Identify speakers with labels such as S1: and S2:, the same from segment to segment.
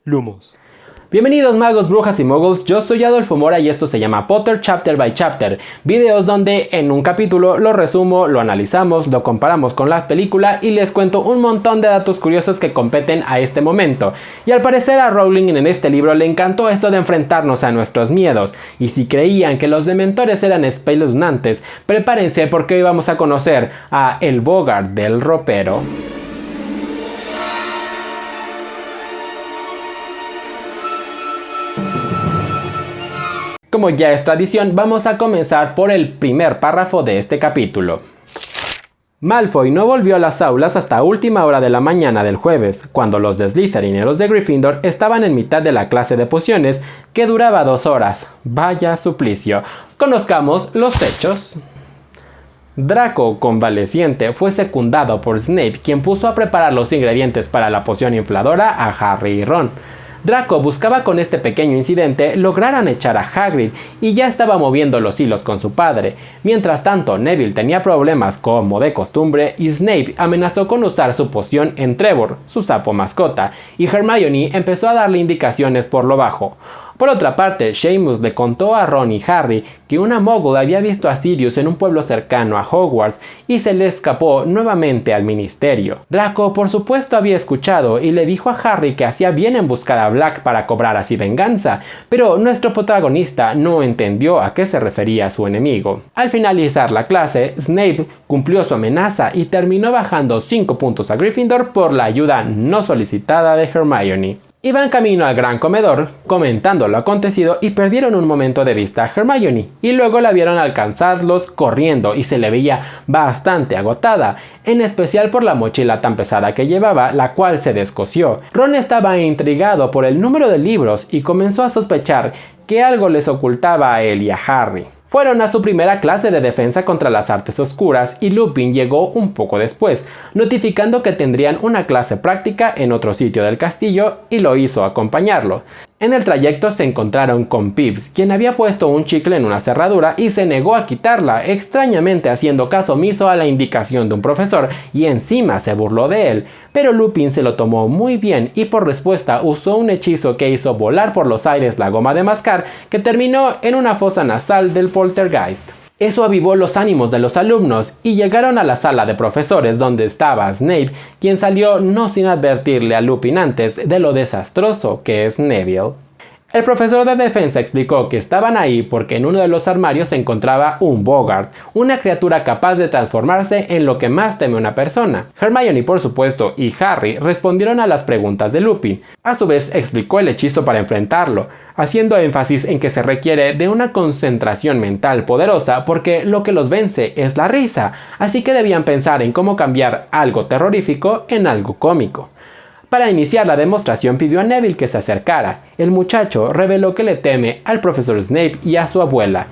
S1: Lumos.
S2: Bienvenidos magos, brujas y muggles, yo soy Adolfo Mora y esto se llama Potter Chapter by Chapter, videos donde en un capítulo lo resumo, lo analizamos, lo comparamos con la película y les cuento un montón de datos curiosos que competen a este momento. Y al parecer a Rowling en este libro le encantó esto de enfrentarnos a nuestros miedos, y si creían que los dementores eran espeluznantes, prepárense porque hoy vamos a conocer a el Boggart del ropero. Como ya es tradición, vamos a comenzar por el primer párrafo de este capítulo. Malfoy no volvió a las aulas hasta última hora de la mañana del jueves, cuando los de Slytherin y los de Gryffindor estaban en mitad de la clase de pociones, que duraba 2 horas. Vaya suplicio. Conozcamos los hechos. Draco, convaleciente, fue secundado por Snape, quien puso a preparar los ingredientes para la poción infladora a Harry y Ron. Draco buscaba con este pequeño incidente lograran echar a Hagrid y ya estaba moviendo los hilos con su padre. Mientras tanto, Neville tenía problemas como de costumbre y Snape amenazó con usar su poción en Trevor, su sapo mascota, y Hermione empezó a darle indicaciones por lo bajo. Por otra parte, Seamus le contó a Ron y Harry que una Muggle había visto a Sirius en un pueblo cercano a Hogwarts y se le escapó nuevamente al ministerio. Draco por supuesto había escuchado y le dijo a Harry que hacía bien en buscar a Black para cobrar así venganza, pero nuestro protagonista no entendió a qué se refería su enemigo. Al finalizar la clase, Snape cumplió su amenaza y terminó bajando 5 puntos a Gryffindor por la ayuda no solicitada de Hermione. Iban camino al gran comedor, comentando lo acontecido y perdieron un momento de vista a Hermione, y luego la vieron alcanzarlos corriendo y se le veía bastante agotada, en especial por la mochila tan pesada que llevaba, la cual se descosió. Ron estaba intrigado por el número de libros y comenzó a sospechar que algo les ocultaba a él y a Harry. Fueron a su primera clase de defensa contra las artes oscuras y Lupin llegó un poco después, notificando que tendrían una clase práctica en otro sitio del castillo y lo hizo acompañarlo. En el trayecto se encontraron con Pips, quien había puesto un chicle en una cerradura y se negó a quitarla, extrañamente haciendo caso omiso a la indicación de un profesor y encima se burló de él. Pero Lupin se lo tomó muy bien y por respuesta usó un hechizo que hizo volar por los aires la goma de mascar que terminó en una fosa nasal del poltergeist. Eso avivó los ánimos de los alumnos y llegaron a la sala de profesores donde estaba Snape, quien salió no sin advertirle a Lupin antes de lo desastroso que es Neville. El profesor de defensa explicó que estaban ahí porque en uno de los armarios se encontraba un Boggart, una criatura capaz de transformarse en lo que más teme una persona. Hermione, por supuesto, y Harry respondieron a las preguntas de Lupin. A su vez explicó el hechizo para enfrentarlo, haciendo énfasis en que se requiere de una concentración mental poderosa porque lo que los vence es la risa, así que debían pensar en cómo cambiar algo terrorífico en algo cómico. Para iniciar la demostración pidió a Neville que se acercara. El muchacho reveló que le teme al profesor Snape y a su abuela.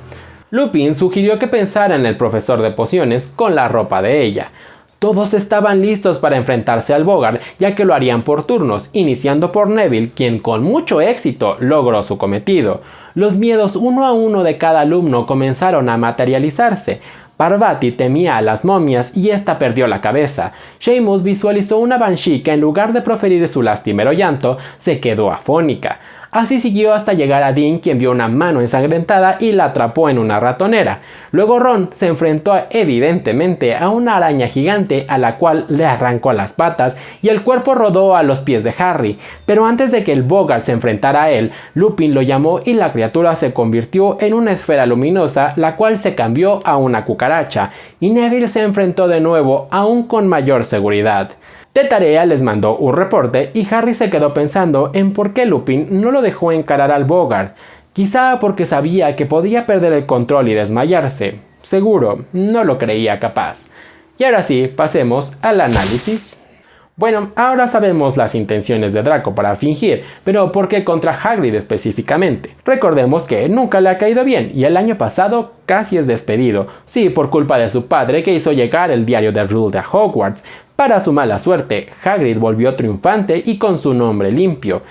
S2: Lupin sugirió que pensara en el profesor de pociones con la ropa de ella. Todos estaban listos para enfrentarse al Boggart, ya que lo harían por turnos, iniciando por Neville, quien con mucho éxito logró su cometido. Los miedos uno a uno de cada alumno comenzaron a materializarse. Parvati temía a las momias y esta perdió la cabeza. Seamus visualizó una Banshee que en lugar de proferir su lastimero llanto, se quedó afónica. Así siguió hasta llegar a Dean, quien vio una mano ensangrentada y la atrapó en una ratonera. Luego Ron se enfrentó evidentemente a una araña gigante a la cual le arrancó las patas y el cuerpo rodó a los pies de Harry. Pero antes de que el Boggart se enfrentara a él, Lupin lo llamó y la criatura se convirtió en una esfera luminosa, la cual se cambió a una cucaracha, y Neville se enfrentó de nuevo, aún con mayor seguridad. De tarea les mandó un reporte y Harry se quedó pensando en por qué Lupin no lo dejó encarar al Boggart. Quizá porque sabía que podía perder el control y desmayarse. Seguro, no lo creía capaz. Y ahora sí, pasemos al análisis. Bueno, ahora sabemos las intenciones de Draco para fingir, pero ¿por qué contra Hagrid específicamente? Recordemos que nunca le ha caído bien y el año pasado casi es despedido, sí por culpa de su padre que hizo llegar el diario de Rule a Hogwarts. Para su mala suerte, Hagrid volvió triunfante y con su nombre limpio,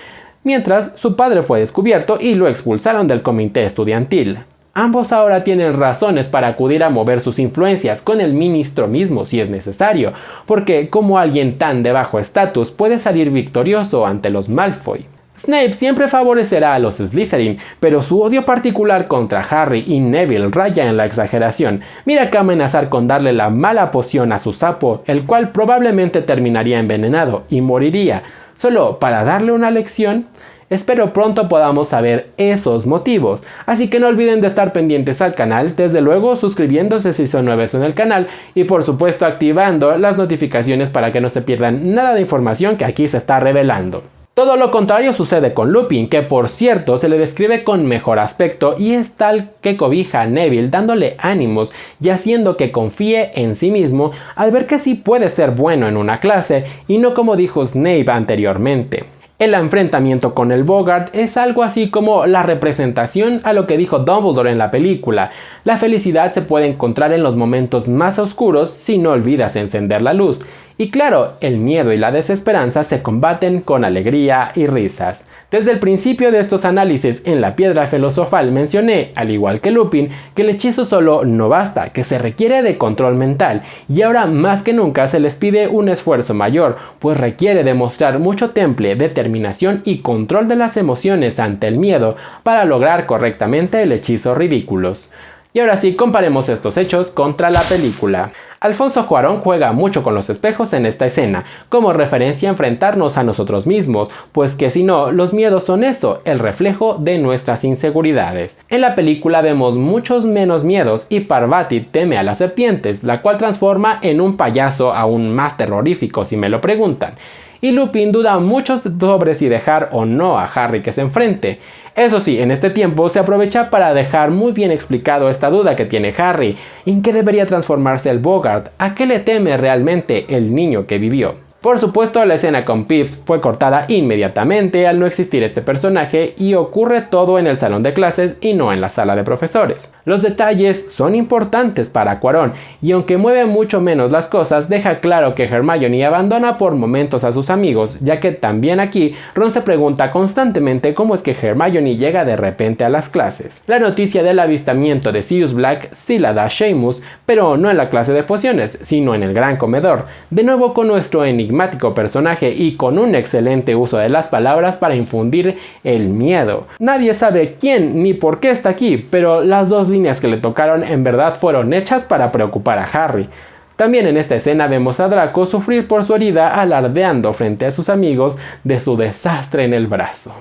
S2: mientras su padre fue descubierto y lo expulsaron del comité estudiantil. Ambos ahora tienen razones para acudir a mover sus influencias con el ministro mismo si es necesario, porque como alguien tan de bajo estatus puede salir victorioso ante los Malfoy. Snape siempre favorecerá a los Slytherin, pero su odio particular contra Harry y Neville raya en la exageración. Mira que amenazar con darle la mala poción a su sapo, el cual probablemente terminaría envenenado y moriría, solo para darle una lección. Espero pronto podamos saber esos motivos, así que no olviden de estar pendientes al canal, desde luego suscribiéndose si son nuevos en el canal y por supuesto activando las notificaciones para que no se pierdan nada de información que aquí se está revelando. Todo lo contrario sucede con Lupin, que por cierto se le describe con mejor aspecto y es tal que cobija a Neville dándole ánimos y haciendo que confíe en sí mismo al ver que sí puede ser bueno en una clase y no como dijo Snape anteriormente. El enfrentamiento con el Boggart es algo así como la representación a lo que dijo Dumbledore en la película. La felicidad se puede encontrar en los momentos más oscuros si no olvidas encender la luz. Y claro, el miedo y la desesperanza se combaten con alegría y risas. Desde el principio de estos análisis en la piedra filosofal mencioné, al igual que Lupin, que el hechizo solo no basta, que se requiere de control mental, y ahora más que nunca se les pide un esfuerzo mayor, pues requiere demostrar mucho temple, determinación y control de las emociones ante el miedo para lograr correctamente el hechizo Ridículos. Y ahora sí, comparemos estos hechos contra la película. Alfonso Cuarón juega mucho con los espejos en esta escena, como referencia a enfrentarnos a nosotros mismos, pues que si no, los miedos son eso, el reflejo de nuestras inseguridades. En la película vemos muchos menos miedos y Parvati teme a las serpientes, la cual transforma en un payaso aún más terrorífico si me lo preguntan. Y Lupin duda mucho sobre si dejar o no a Harry que se enfrente. Eso sí, en este tiempo se aprovecha para dejar muy bien explicado esta duda que tiene Harry, en qué debería transformarse el Boggart, a qué le teme realmente el niño que vivió. Por supuesto, la escena con Peeves fue cortada inmediatamente al no existir este personaje y ocurre todo en el salón de clases y no en la sala de profesores. Los detalles son importantes para Cuarón y aunque mueve mucho menos las cosas, deja claro que Hermione abandona por momentos a sus amigos, ya que también aquí Ron se pregunta constantemente cómo es que Hermione llega de repente a las clases. La noticia del avistamiento de Sirius Black sí la da Seamus, pero no en la clase de pociones, sino en el gran comedor, de nuevo con nuestro enigmático personaje y con un excelente uso de las palabras para infundir el miedo. Nadie sabe quién ni por qué está aquí, pero las dos líneas que le tocaron en verdad fueron hechas para preocupar a Harry. También en esta escena vemos a Draco sufrir por su herida alardeando frente a sus amigos de su desastre en el brazo.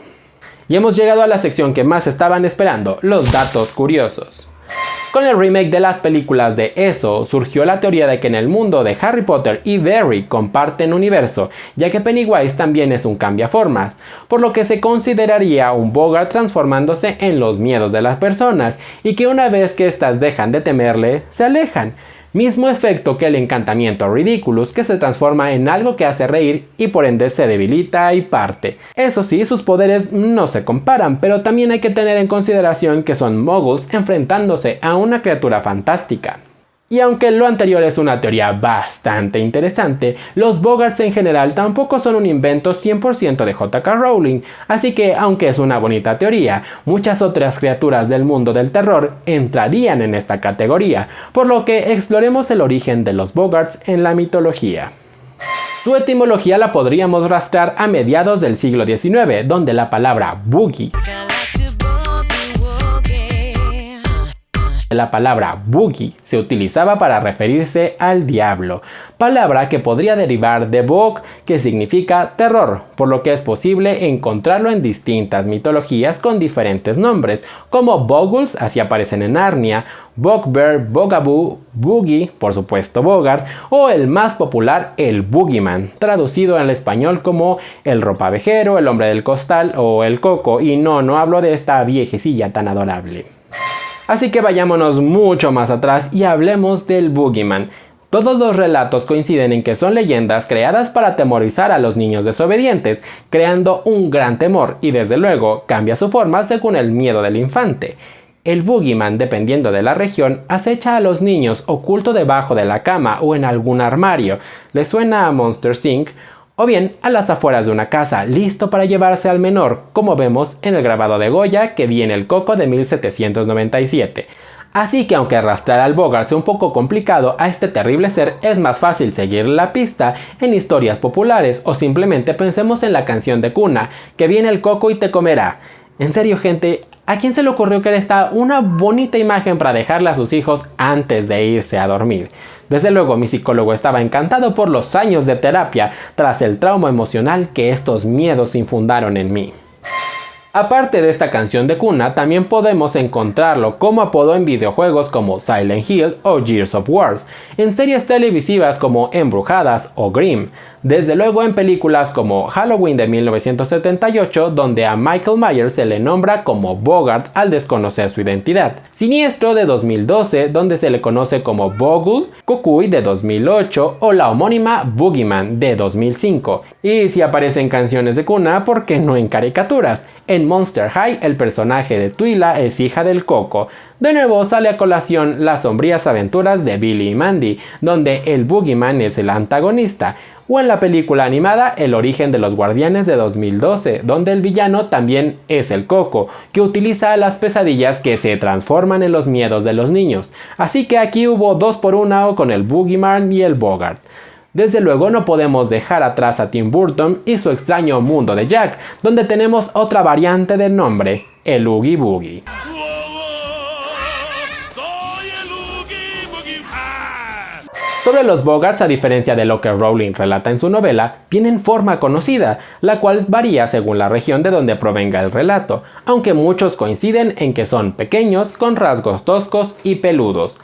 S2: Y hemos llegado a la sección que más estaban esperando, los datos curiosos. Con el remake de las películas de ESO, surgió la teoría de que en el mundo de Harry Potter y Derry comparten universo, ya que Pennywise también es un cambiaformas, por lo que se consideraría un Boggart transformándose en los miedos de las personas, y que una vez que éstas dejan de temerle, se alejan. Mismo efecto que el encantamiento Ridículos, que se transforma en algo que hace reír y por ende se debilita y parte. Eso sí, sus poderes no se comparan, pero también hay que tener en consideración que son muggles enfrentándose a una criatura fantástica. Y aunque lo anterior es una teoría bastante interesante, los Boggarts en general tampoco son un invento 100% de J.K. Rowling, así que aunque es una bonita teoría, muchas otras criaturas del mundo del terror entrarían en esta categoría, por lo que exploremos el origen de los Boggarts en la mitología. Su etimología la podríamos rastrear a mediados del siglo XIX, donde la palabra boogie se utilizaba para referirse al diablo, palabra que podría derivar de bog, que significa terror, por lo que es posible encontrarlo en distintas mitologías con diferentes nombres, como Boggles, así aparecen en Narnia, Bugbear, Bogaboo, Boogie, por supuesto Boggart, o el más popular, el Boogeyman, traducido al español como el ropavejero, el hombre del costal o el coco, y no hablo de esta viejecilla tan adorable. Así que vayámonos mucho más atrás y hablemos del Boogeyman. Todos los relatos coinciden en que son leyendas creadas para atemorizar a los niños desobedientes, creando un gran temor y desde luego cambia su forma según el miedo del infante. El Boogeyman, dependiendo de la región, acecha a los niños oculto debajo de la cama o en algún armario. ¿Les suena a Monsters Inc.? O bien a las afueras de una casa, listo para llevarse al menor, como vemos en el grabado de Goya que vi en el Coco de 1797. Así que aunque arrastrar al Bogart sea un poco complicado, a este terrible ser es más fácil seguir la pista en historias populares o simplemente pensemos en la canción de cuna, que viene el coco y te comerá. En serio, gente, ¿a quién se le ocurrió que era esta una bonita imagen para dejarle a sus hijos antes de irse a dormir? Desde luego, mi psicólogo estaba encantado por los años de terapia tras el trauma emocional que estos miedos infundaron en mí. Aparte de esta canción de cuna, también podemos encontrarlo como apodo en videojuegos como Silent Hill o Gears of War, en series televisivas como Embrujadas o Grimm, desde luego en películas como Halloween de 1978, donde a Michael Myers se le nombra como Bogart al desconocer su identidad, Siniestro de 2012, donde se le conoce como Bogle, Cucuy de 2008 o la homónima Boogeyman de 2005, y si aparece en canciones de cuna, ¿por qué no en caricaturas? En Monster High, el personaje de Twyla es hija del Coco. De nuevo sale a colación las sombrías aventuras de Billy y Mandy, donde el Boogeyman es el antagonista. O en la película animada El origen de los guardianes de 2012, donde el villano también es el Coco, que utiliza las pesadillas que se transforman en los miedos de los niños. Así que aquí hubo 2 por 1 con el Boogeyman y el Bogart. Desde luego no podemos dejar atrás a Tim Burton y su extraño mundo de Jack, donde tenemos otra variante del nombre, el Oogie Boogie. Sobre los Bogarts, a diferencia de lo que Rowling relata en su novela, tienen forma conocida, la cual varía según la región de donde provenga el relato, aunque muchos coinciden en que son pequeños, con rasgos toscos y peludos.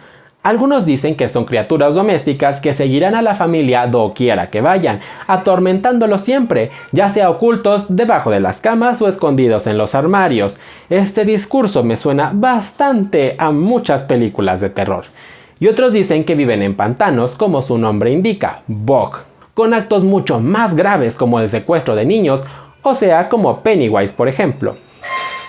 S2: Algunos dicen que son criaturas domésticas que seguirán a la familia doquiera que vayan, atormentándolos siempre, ya sea ocultos debajo de las camas o escondidos en los armarios. Este discurso me suena bastante a muchas películas de terror. Y otros dicen que viven en pantanos, como su nombre indica, bog, con actos mucho más graves como el secuestro de niños, o sea, como Pennywise, por ejemplo.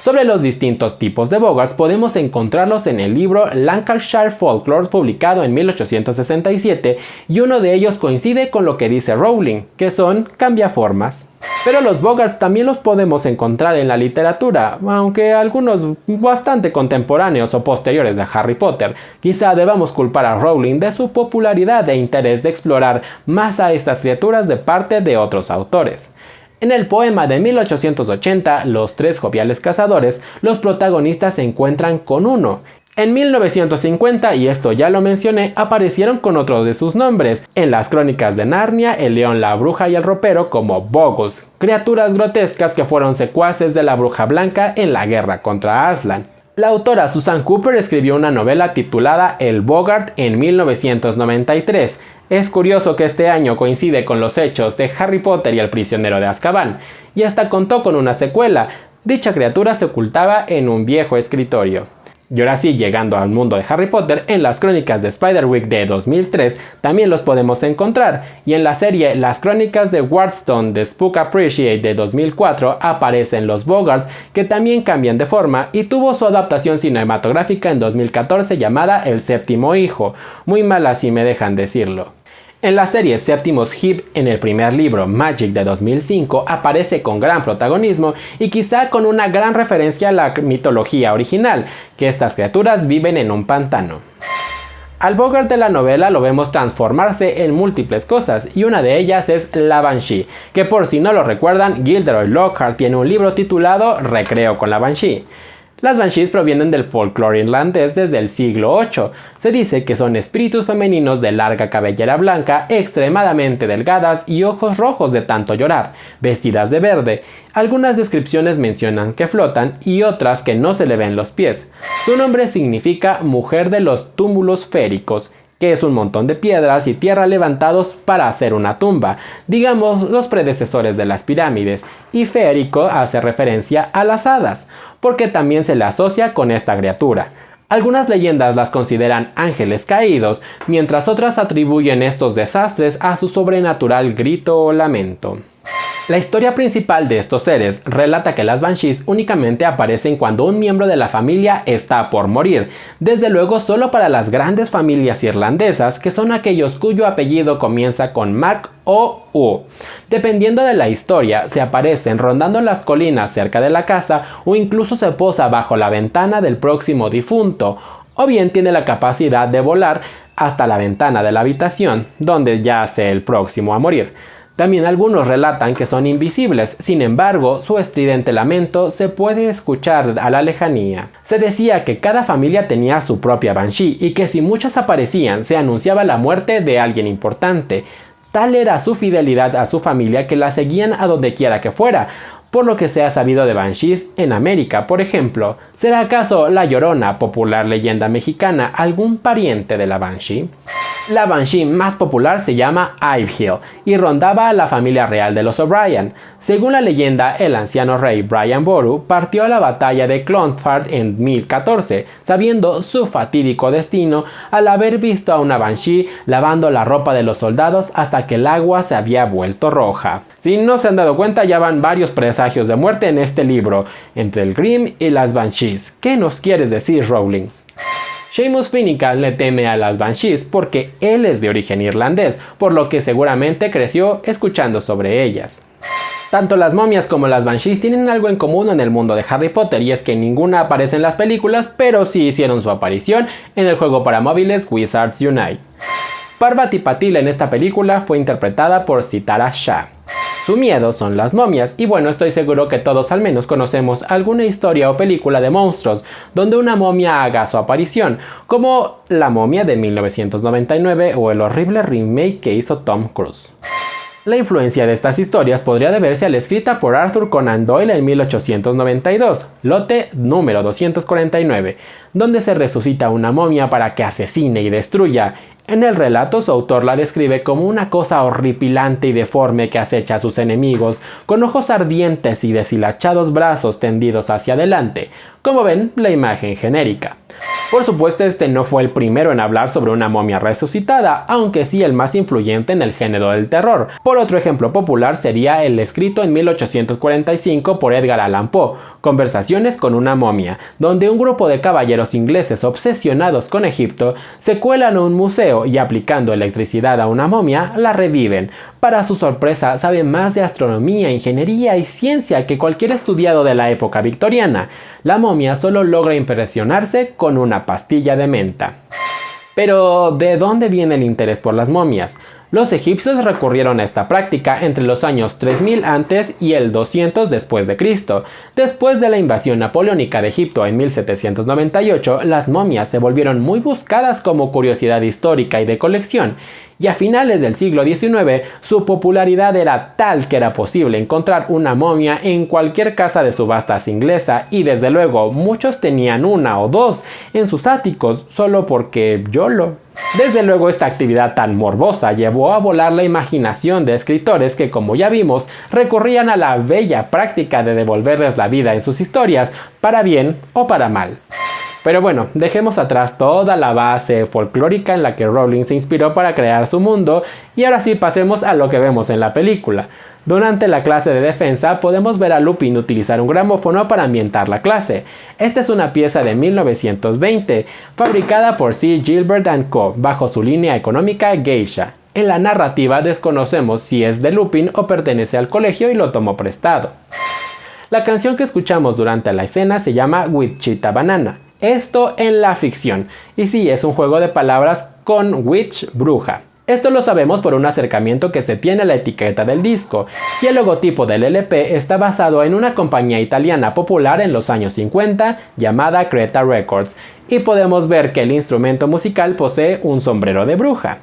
S2: Sobre los distintos tipos de Bogarts podemos encontrarlos en el libro Lancashire Folklore, publicado en 1867, y uno de ellos coincide con lo que dice Rowling, que son cambiaformas. Pero los Bogarts también los podemos encontrar en la literatura, aunque algunos bastante contemporáneos o posteriores a Harry Potter. Quizá debamos culpar a Rowling de su popularidad e interés de explorar más a estas criaturas de parte de otros autores. En el poema de 1880, Los 3 joviales cazadores, los protagonistas se encuentran con uno. En 1950, y esto ya lo mencioné, aparecieron con otro de sus nombres, en las crónicas de Narnia, el león, la bruja y el ropero como Boggles, criaturas grotescas que fueron secuaces de la bruja blanca en la guerra contra Aslan. La autora Susan Cooper escribió una novela titulada El Bogart en 1993. Es curioso que este año coincide con los hechos de Harry Potter y el prisionero de Azkaban, y hasta contó con una secuela. Dicha criatura se ocultaba en un viejo escritorio. Y ahora sí, llegando al mundo de Harry Potter, en las crónicas de Spiderwick de 2003 también los podemos encontrar, y en la serie Las crónicas de Waterstone de Spook Appreciate de 2004 aparecen los Bogarts, que también cambian de forma, y tuvo su adaptación cinematográfica en 2014 llamada El séptimo hijo, muy mala si me dejan decirlo. En la serie Septimus Heap, en el primer libro Magic de 2005, aparece con gran protagonismo y quizá con una gran referencia a la mitología original, que estas criaturas viven en un pantano. Al Bogart de la novela lo vemos transformarse en múltiples cosas, y una de ellas es la Banshee, que por si no lo recuerdan, Gilderoy Lockhart tiene un libro titulado Recreo con la Banshee. Las Banshees provienen del folclore irlandés desde el siglo VIII. Se dice que son espíritus femeninos de larga cabellera blanca, extremadamente delgadas y ojos rojos de tanto llorar, vestidas de verde. Algunas descripciones mencionan que flotan y otras que no se le ven los pies. Su nombre significa mujer de los túmulos féricos, que es un montón de piedras y tierra levantados para hacer una tumba, digamos los predecesores de las pirámides, y férico hace referencia a las hadas, porque también se le asocia con esta criatura. Algunas leyendas las consideran ángeles caídos, mientras otras atribuyen estos desastres a su sobrenatural grito o lamento. La historia principal de estos seres relata que las Banshees únicamente aparecen cuando un miembro de la familia está por morir, desde luego solo para las grandes familias irlandesas, que son aquellos cuyo apellido comienza con Mac o U. Dependiendo de la historia, se aparecen rondando las colinas cerca de la casa o incluso se posa bajo la ventana del próximo difunto, o bien tiene la capacidad de volar hasta la ventana de la habitación, donde yace el próximo a morir. También algunos relatan que son invisibles, sin embargo, su estridente lamento se puede escuchar a la lejanía. Se decía que cada familia tenía su propia Banshee y que si muchas aparecían se anunciaba la muerte de alguien importante. Tal era su fidelidad a su familia que la seguían a donde quiera que fuera, por lo que se ha sabido de Banshees en América, por ejemplo. ¿Será acaso La Llorona, popular leyenda mexicana, algún pariente de la Banshee? La Banshee más popular se llama Ivyhill y rondaba a la familia real de los O'Brien. Según la leyenda, el anciano rey Brian Boru partió a la batalla de Clontarf en 1014, sabiendo su fatídico destino al haber visto a una Banshee lavando la ropa de los soldados hasta que el agua se había vuelto roja. Si no se han dado cuenta, ya van varios presagios de muerte en este libro, entre el Grimm y las Banshees. ¿Qué nos quieres decir, Rowling? Seamus Finnegan le teme a las Banshees porque él es de origen irlandés, por lo que seguramente creció escuchando sobre ellas. Tanto las momias como las Banshees tienen algo en común en el mundo de Harry Potter, y es que ninguna aparece en las películas, pero sí hicieron su aparición en el juego para móviles Wizards Unite. Parvati Patil en esta película fue interpretada por Sitara Shah. Su miedo son las momias, y bueno, estoy seguro que todos al menos conocemos alguna historia o película de monstruos donde una momia haga su aparición, como La momia de 1999 o el horrible remake que hizo Tom Cruise. La influencia de estas historias podría deberse a la escrita por Arthur Conan Doyle en 1892, lote número 249, donde se resucita una momia para que asesine y destruya. En el relato, su autor la describe como una cosa horripilante y deforme que acecha a sus enemigos, con ojos ardientes y deshilachados brazos tendidos hacia adelante, como ven la imagen genérica. Por supuesto, este no fue el primero en hablar sobre una momia resucitada, aunque sí el más influyente en el género del terror. Por otro ejemplo popular sería el escrito en 1845 por Edgar Allan Poe, Conversaciones con una momia, donde un grupo de caballeros ingleses obsesionados con Egipto se cuelan a un museo y, aplicando electricidad a una momia, la reviven. Para su sorpresa, sabe más de astronomía, ingeniería y ciencia que cualquier estudiado de la época victoriana. La momia solo logra impresionarse con una pastilla de menta. Pero, ¿de dónde viene el interés por las momias? Los egipcios recurrieron a esta práctica entre los años 3000 antes y el 200 después de Cristo. Después de la invasión napoleónica de Egipto en 1798, las momias se volvieron muy buscadas como curiosidad histórica y de colección. Y a finales del siglo XIX, su popularidad era tal que era posible encontrar una momia en cualquier casa de subastas inglesa, y desde luego muchos tenían una o dos en sus áticos solo porque YOLO. Desde luego, esta actividad tan morbosa llevó a volar la imaginación de escritores que, como ya vimos, recurrían a la bella práctica de devolverles la vida en sus historias, para bien o para mal. Pero bueno, dejemos atrás toda la base folclórica en la que Rowling se inspiró para crear su mundo, y ahora sí pasemos a lo que vemos en la película. Durante la clase de defensa podemos ver a Lupin utilizar un gramófono para ambientar la clase. Esta es una pieza de 1920, fabricada por C. Gilbert & Co. bajo su línea económica Geisha. En la narrativa desconocemos si es de Lupin o pertenece al colegio y lo tomó prestado. La canción que escuchamos durante la escena se llama Witchita Banana. Esto en la ficción, y sí, es un juego de palabras con witch, bruja. Esto lo sabemos por un acercamiento que se tiene a la etiqueta del disco, y el logotipo del LP está basado en una compañía italiana popular en los años 50 llamada Creta Records, y podemos ver que el instrumento musical posee un sombrero de bruja.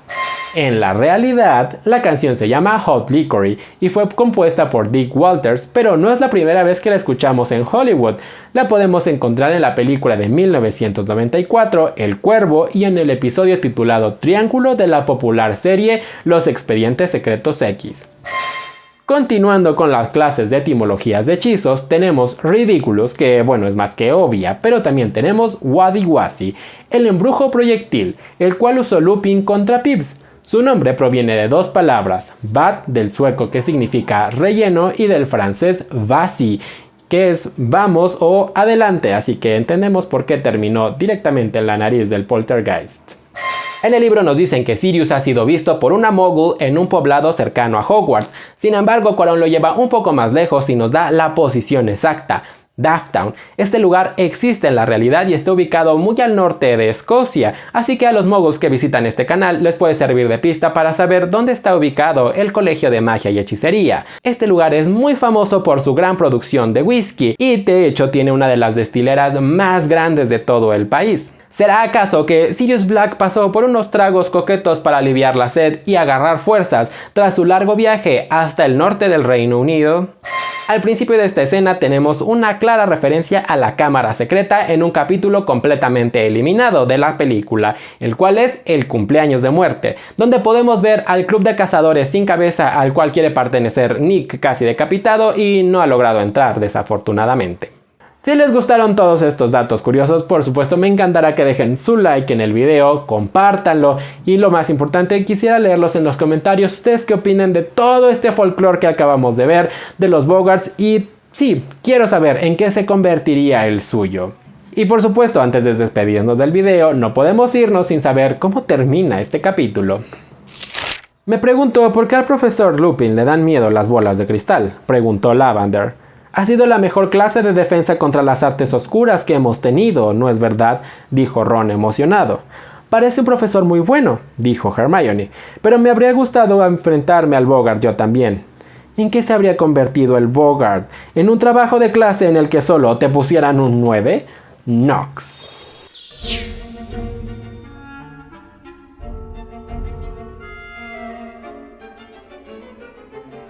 S2: En la realidad, la canción se llama Hot Licorice y fue compuesta por Dick Walters, pero no es la primera vez que la escuchamos en Hollywood. La podemos encontrar en la película de 1994, El Cuervo, y en el episodio titulado Triángulo de la popular serie Los Expedientes Secretos X. Continuando con las clases de etimologías de hechizos, tenemos Ridiculous, que bueno, es más que obvia, pero también tenemos Wadi-Wasi, el embrujo proyectil, el cual usó Lupin contra Pips. Su nombre proviene de dos palabras, bat del sueco que significa relleno y del francés vasi, que es vamos o adelante, así que entendemos por qué terminó directamente en la nariz del poltergeist. En el libro nos dicen que Sirius ha sido visto por una mogul en un poblado cercano a Hogwarts. Sin embargo, Cuarón lo lleva un poco más lejos y nos da la posición exacta. Dufftown. Este lugar existe en la realidad y está ubicado muy al norte de Escocia, así que a los muggles que visitan este canal les puede servir de pista para saber dónde está ubicado el Colegio de Magia y Hechicería. Este lugar es muy famoso por su gran producción de whisky y de hecho tiene una de las destileras más grandes de todo el país. ¿Será acaso que Sirius Black pasó por unos tragos coquetos para aliviar la sed y agarrar fuerzas tras su largo viaje hasta el norte del Reino Unido? Al principio de esta escena tenemos una clara referencia a la cámara secreta en un capítulo completamente eliminado de la película, el cual es El cumpleaños de muerte, donde podemos ver al club de cazadores sin cabeza al cual quiere pertenecer Nick casi decapitado y no ha logrado entrar desafortunadamente. Si les gustaron todos estos datos curiosos, por supuesto me encantará que dejen su like en el video, compártanlo y lo más importante, quisiera leerlos en los comentarios ustedes qué opinan de todo este folclore que acabamos de ver, de los Boggarts y sí, quiero saber en qué se convertiría el suyo. Y por supuesto, antes de despedirnos del video, no podemos irnos sin saber cómo termina este capítulo. Me pregunto por qué al profesor Lupin le dan miedo las bolas de cristal, preguntó Lavender. Ha sido la mejor clase de defensa contra las artes oscuras que hemos tenido, ¿no es verdad?, dijo Ron emocionado. Parece un profesor muy bueno, dijo Hermione, pero me habría gustado enfrentarme al Boggart yo también. ¿En qué se habría convertido el Boggart? ¿En un trabajo de clase en el que solo te pusieran un 9? Nox.